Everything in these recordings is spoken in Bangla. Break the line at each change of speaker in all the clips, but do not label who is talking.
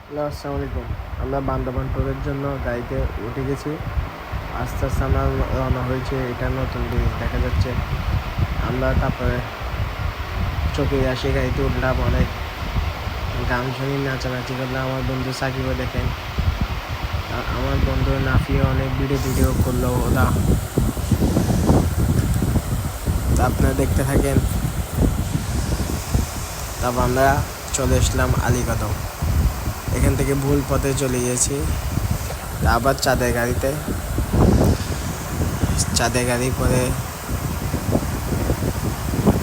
হ্যালো, আসসালামু আলাইকুম। আমরা বান্দরবান ট্যুরের জন্য গাড়িতে উঠে গেছি। আস্তে আস্তে আমরা রওনা হয়েছে। এটা নতুন জিনিস দেখা যাচ্ছে। আমরা তারপরে চোখে আসি, গাড়িতে উঠলাম, অনেক গান শুনি, নাচানাচি করলাম। আমার বন্ধু সাকিবও দেখেন, আমার বন্ধু নাফিও অনেক ভিডিও করলো ওরা। তা আপনারা দেখতে থাকেন। তারপর আমরা চলে আসলাম আলীকদম। এখান থেকে ভুল পথে চলে গিয়েছি। আবার চাঁদের গাড়ি করে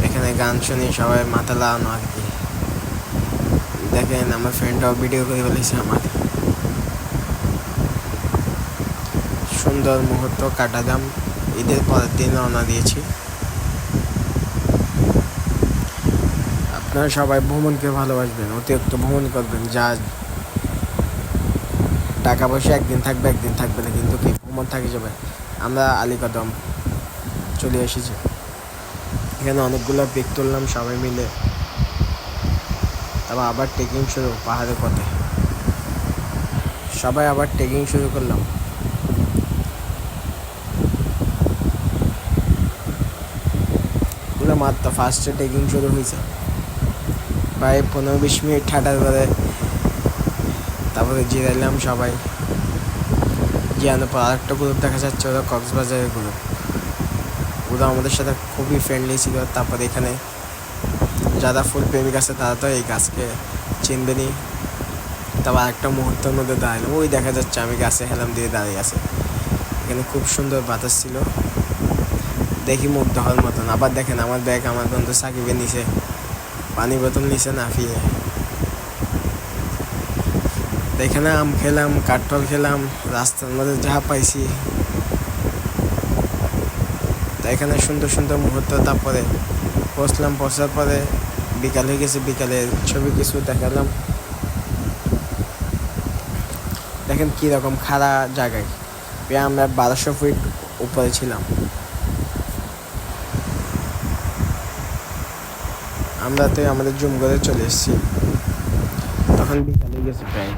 এখানে গান শুনি, সবাই মাথা লাগানো আর কি। দেখেন আমার ফ্রেন্ডটাও ভিডিও করে ফেলেছে। আমার সুন্দর মুহূর্ত কাটালাম। ঈদের পরের দিন রওনা দিয়েছি। আপনারা সবাই ভ্রমণকে ভালোবাসবেন, অতিরিক্ত ভ্রমণ করবেন। যা টাকা পয়সা একদিন থাকবে না, কিন্তু কি ভ্রমণ থাকে যাবে। আমরা আলীকদম চলে এসেছি। এখানে অনেকগুলো পিক তুললাম সবাই মিলে। তারপর আবার ট্রেকিং শুরু পাহাড়ের পথে। সবাই আবার ট্রেকিং শুরু করলাম। মাত্র ফার্স্টে ট্রেকিং শুরু হয়েছে, প্রায় 15-20 মিনিট হাঁটার পরে তারপরে জিরাইলাম সবাই। জিরানোর পর আরেকটা গ্রুপ দেখা যাচ্ছে, ওরা কক্সবাজারের গ্রুপ। ওরা আমাদের সাথে খুবই ফ্রেন্ডলি ছিল। তারপরে এখানে যারা ফুল প্রেমিক আছে তারা তো এই গাছকে চিনবেনি। তারপর একটা মুহূর্তের মধ্যে দাঁড়ালাম, ওই দেখা যাচ্ছে আমি গাছে হেলাম দিয়ে দাঁড়িয়ে আছে। এখানে খুব সুন্দর বাতাস ছিল, দেখি মুগ্ধ হওয়ার মতন। আবার দেখেন আমার ব্যাগ আমার বন্ধু সাকিবের নিচে, পানি বোতল নিচে নাফিয়ে। এখানে আম খেলাম, কাঠল খেলাম, রাস্তার মধ্যে যা পাইছি। এখানে সুন্দর সুন্দর মুহূর্ত। তারপরে পৌঁছার পরে বিকাল হয়ে গেছে। বিকালের ছবি কিছু দেখালাম। দেখেন কীরকম খাড়া জায়গায়, প্রায় আমরা 1200 ফিট উপরে ছিলাম। আমরা তো আমাদের জুম করে চলে এসেছি। তখন বিকাল হয়ে গেছে প্রায়।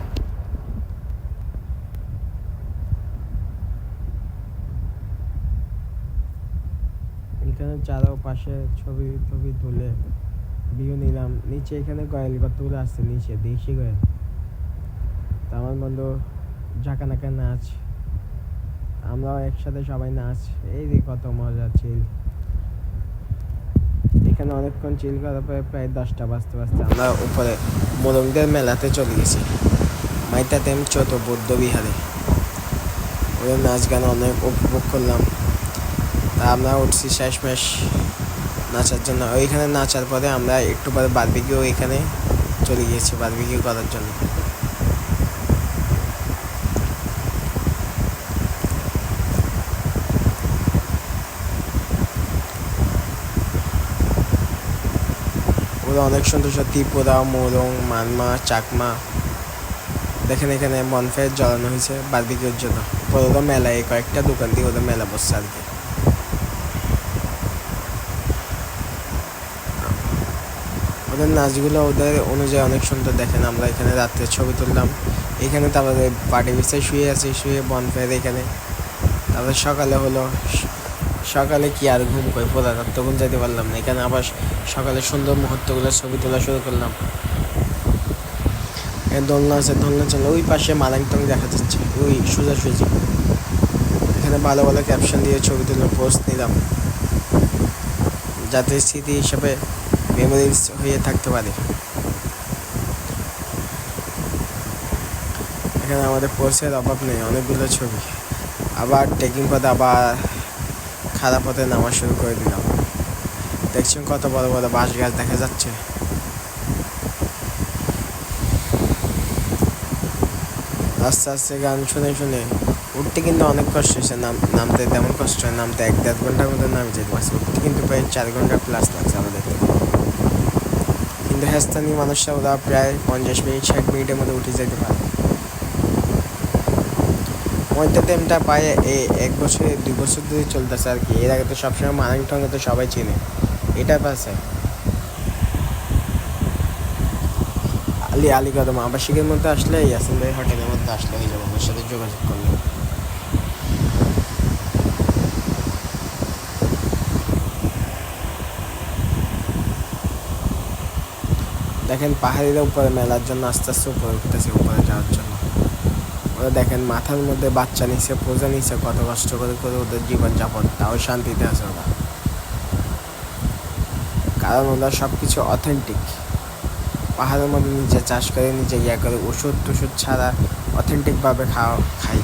এখানে চারপাশে ছবি টবি তুলে ভিউ নিলাম। নিচে এখানে গয়াল কতগুলো আছে, নিচে দেশি গয়াল। তা আমার বন্ধু ঝাঁকানাকা নাচ, আমরাও একসাথে সবাই নাচ। এই যে কত মজা চিল। এখানে অনেকক্ষণ চিল করার পরে প্রায় 10টা বাজতে আমরা উপরে মোরংদের মেলাতে চলে গেছি, মাইতাতেম চত বৌদ্ধ বিহারে। ওদের নাচ গান অনেক উপভোগ করলাম। তা আমরা উঠছি শেষমেশ নাচার জন্য। ওইখানে নাচার পরে আমরা একটু পরে বারবিকিউ এখানে চলে গিয়েছি বারবিকিউ করার জন্য। ওরা অনেক সুন্দর ত্রিপুরা, মোরং, মানমা, চাকমা। দেখেন এখানে বনফায়ার জ্বালানো হয়েছে বারবিকিউর জন্য। ওরা মেলায় কয়েকটা দোকান দিয়ে ওদের মেলা বসছে আর কি। ওদের নাচগুলো ওদের অনুযায়ী অনেক সুন্দর। দেখেন আমরা এখানে রাত্রে ছবি তুললাম। এখানে তারপরে পার্টি বিছায় শুয়ে আছি, শুয়ে বনফায়ার এখানে। তারপরে সকালে কি আর ঘুম করে পুরা রাত তখন যেতে পারলাম না। এখানে আবার সকালে সুন্দর মুহূর্তগুলো ছবি তোলা শুরু করলাম। দোলনা আছে, দোলনা চলে ওই পাশে মালাংটং দেখা যাচ্ছে, ওই সোজাসুজি। এখানে ভালো ভালো ক্যাপশন দিয়ে ছবি তুলে পোস্ট নিলাম, যাতে স্মৃতি হিসাবে মেমোরিজ হয়ে থাকতে পারে। এখানে আমাদের পোস্টের অভাব নেই, অনেকগুলো ছবি। আবার ট্রেকিং পথে আবার খারাপ পথে নামা শুরু করে দিলাম। দেখছেন কত বড় বড় বাঁশ গাছ দেখা যাচ্ছে। আস্তে আস্তে গান শুনে শুনে উঠতে কিন্তু অনেক কষ্ট হয়েছে। নামতে তেমন কষ্ট হয়, নামতে 1-1.5 ঘন্টার মধ্যে নামে যেতে পারছি। উঠতে কিন্তু প্রায় 4 ঘন্টা প্লাস লাগছে আমাদের। কিন্তু স্থানীয় মানুষরা ওরা প্রায় 50-60 মিনিটের মধ্যে উঠে যেতে পারে। মধ্যে প্রায় এই 1-2 বছর ধরে চলতেছে আর কি। এর আগে তো সবসময় মালাংটংয়ে তো সবাই চেনে, এটা পাশে। আলীকদম আবাসিকের মধ্যে আসলে ইয়াসিন ভাই হোটেলের মধ্যে আসলে হয়ে যাবো, ওর সাথে যোগাযোগ করলে। দেখেন পাহাড়িরা উপরে মেলার জন্য আস্তে আস্তে উপরে উঠতেছে, উপরে যাওয়ার জন্য। ওরা দেখেন মাথার মধ্যে বাচ্চা নিচ্ছে, পূজা নিচ্ছে, কত কষ্ট করে করে ওদের জীবনযাপন, তাও শান্তিতে আছে ওরা। কারণ ওরা সব কিছু অথেন্টিক। পাহাড়ের মধ্যে নিজে চাষ করে, নিজে ইয়া করে, ওষুধ টষুধ ছাড়া অথেন্টিকভাবে খাই।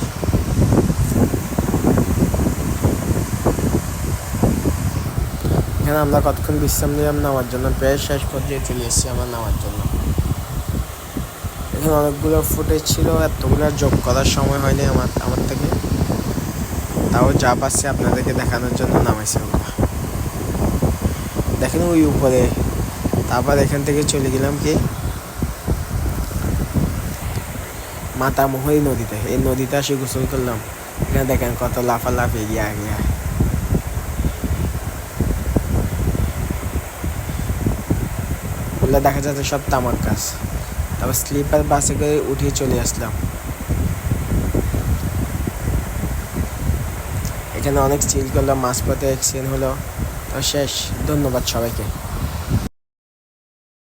এখানে আমরা কতক্ষণ বিশ্রাম নিলাম নামার জন্য, প্রায় শেষ পর্যায়ে চলে এসেছি আমার নামার জন্য। এখানে অনেকগুলো ফুটেজ ছিল, এতগুলো যোগ করার সময় হয়নি আমার থেকে, তাও যা পাচ্ছি আপনাদেরকে দেখানোর জন্য নামাইছি ওগুলো। দেখেন ওই উপরে। তারপর এখান থেকে চলে গেলাম কি মাতামুহুরী নদীতে। এই নদীতে আসে গোসল করলাম। এখানে দেখেন কত লাফালাফি গিয়া গিয়া। ওগুলো দেখা যাচ্ছে সব তামাক গাছ। তারপর স্লিপার বাসে করে উঠিয়ে চলে আসলাম। এখানে অনেক চিল করলাম, মাঝপথে এক্সিডেন্ট হলো। তো শেষ। ধন্যবাদ সবাইকে।